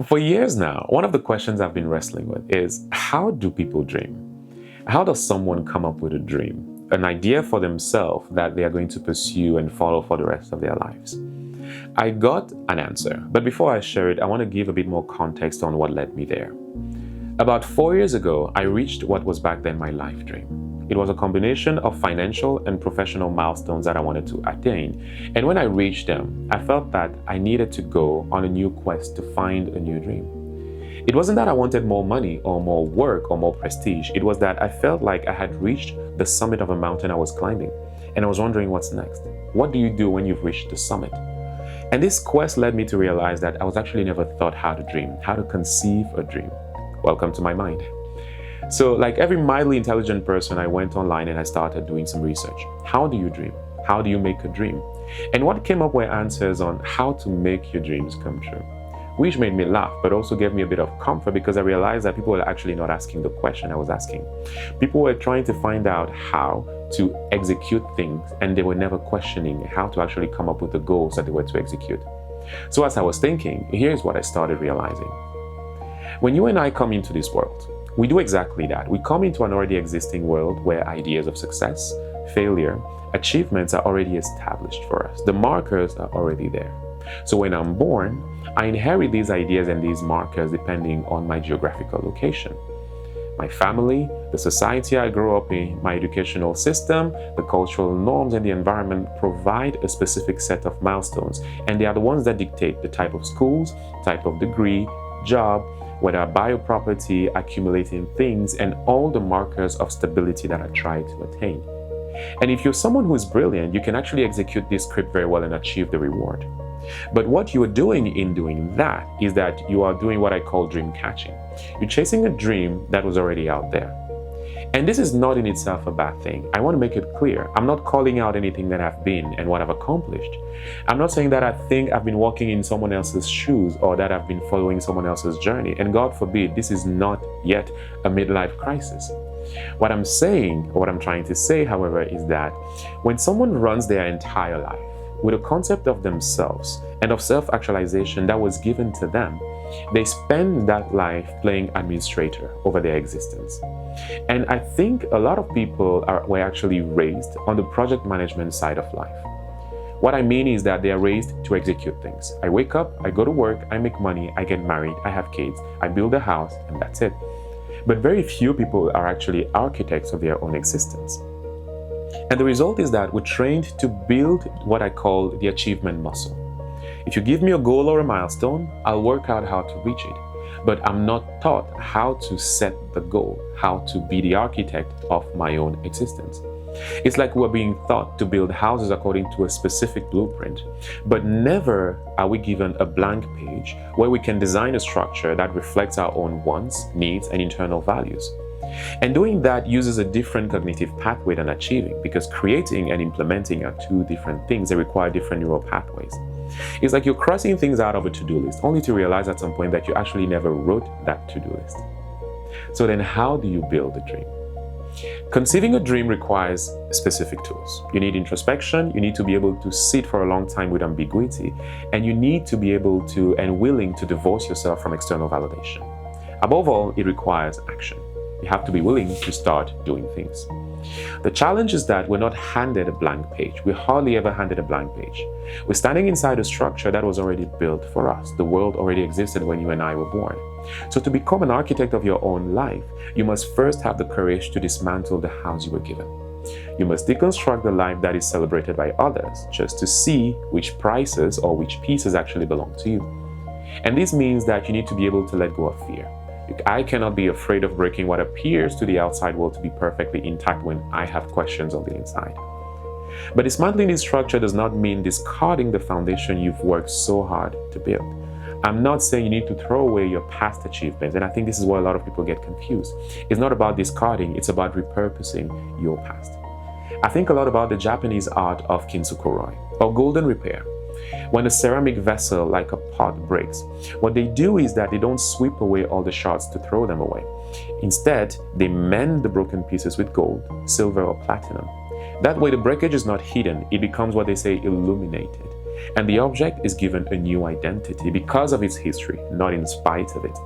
For years now, one of the questions I've been wrestling with is, how do people dream? How does someone come up with a dream, an idea for themselves that they are going to pursue and follow for the rest of their lives? I got an answer, but before I share it, I want to give a bit more context on what led me there. About 4 years ago, I reached what was back then my life dream. It was a combination of financial and professional milestones that I wanted to attain. And when I reached them, I felt that I needed to go on a new quest to find a new dream. It wasn't that I wanted more money or more work or more prestige. It was that I felt like I had reached the summit of a mountain I was climbing. And I was wondering what's next. What do you do when you've reached the summit? And this quest led me to realize that I was actually never taught how to dream, how to conceive a dream. Welcome to my mind. So like every mildly intelligent person, I went online and I started doing some research. How do you dream? How do you make a dream? And what came up were answers on how to make your dreams come true, which made me laugh, but also gave me a bit of comfort because I realized that people were actually not asking the question I was asking. People were trying to find out how to execute things, and they were never questioning how to actually come up with the goals that they were to execute. So as I was thinking, here's what I started realizing. When you and I come into this world, we do exactly that. We come into an already existing world where ideas of success, failure, achievements are already established for us. The markers are already there. So when I'm born, I inherit these ideas and these markers depending on my geographical location. My family, the society I grew up in, my educational system, the cultural norms and the environment provide a specific set of milestones, and they are the ones that dictate the type of schools, type of degree, job, whether I buy a property, accumulating things, and all the markers of stability that I try to attain. And if you're someone who is brilliant, you can actually execute this script very well and achieve the reward. But what you are doing in doing that is that you are doing what I call dream catching. You're chasing a dream that was already out there. And this is not in itself a bad thing. I want to make it clear. I'm not calling out anything that I've been and what I've accomplished. I'm not saying that I think I've been walking in someone else's shoes or that I've been following someone else's journey. And God forbid, this is not yet a midlife crisis. What I'm saying, or what I'm trying to say, however, is that when someone runs their entire life with a concept of themselves and of self-actualization that was given to them, they spend that life playing administrator over their existence. And I think a lot of people were actually raised on the project management side of life. What I mean is that they are raised to execute things. I wake up, I go to work, I make money, I get married, I have kids, I build a house, and that's it. But very few people are actually architects of their own existence. And the result is that we're trained to build what I call the achievement muscle. If you give me a goal or a milestone, I'll work out how to reach it. But I'm not taught how to set the goal, how to be the architect of my own existence. It's like we're being taught to build houses according to a specific blueprint, but never are we given a blank page where we can design a structure that reflects our own wants, needs, and internal values. And doing that uses a different cognitive pathway than achieving, because creating and implementing are two different things. They require different neural pathways. It's like you're crossing things out of a to-do list, only to realize at some point that you actually never wrote that to-do list. So then how do you build a dream? Conceiving a dream requires specific tools. You need introspection, you need to be able to sit for a long time with ambiguity, and you need to be able to and willing to divorce yourself from external validation. Above all, it requires action. You have to be willing to start doing things. The challenge is that we're not handed a blank page. We're hardly ever handed a blank page. We're standing inside a structure that was already built for us. The world already existed when you and I were born. So to become an architect of your own life, you must first have the courage to dismantle the house you were given. You must deconstruct the life that is celebrated by others just to see which prices or which pieces actually belong to you. And this means that you need to be able to let go of fear. I cannot be afraid of breaking what appears to the outside world to be perfectly intact when I have questions on the inside. But dismantling this structure does not mean discarding the foundation you've worked so hard to build. I'm not saying you need to throw away your past achievements, and I think this is where a lot of people get confused. It's not about discarding, it's about repurposing your past. I think a lot about the Japanese art of kintsukuroi, or golden repair. When a ceramic vessel like a pot breaks, what they do is that they don't sweep away all the shards to throw them away. Instead, they mend the broken pieces with gold, silver, or platinum. That way the breakage is not hidden, it becomes what they say illuminated. And the object is given a new identity because of its history, not in spite of it.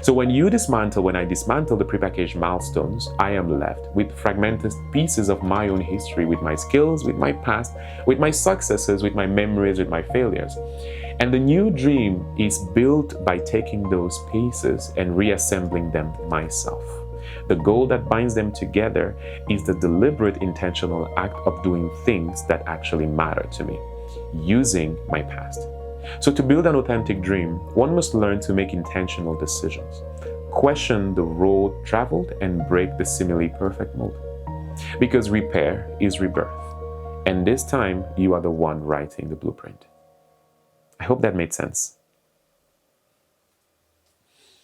So when I dismantle the prepackaged milestones, I am left with fragmented pieces of my own history, with my skills, with my past, with my successes, with my memories, with my failures. And the new dream is built by taking those pieces and reassembling them myself. The goal that binds them together is the deliberate, intentional act of doing things that actually matter to me, using my past. So to build an authentic dream, one must learn to make intentional decisions, question the road traveled, and break the seemingly perfect mold. Because repair is rebirth, and this time you are the one writing the blueprint. I hope that made sense.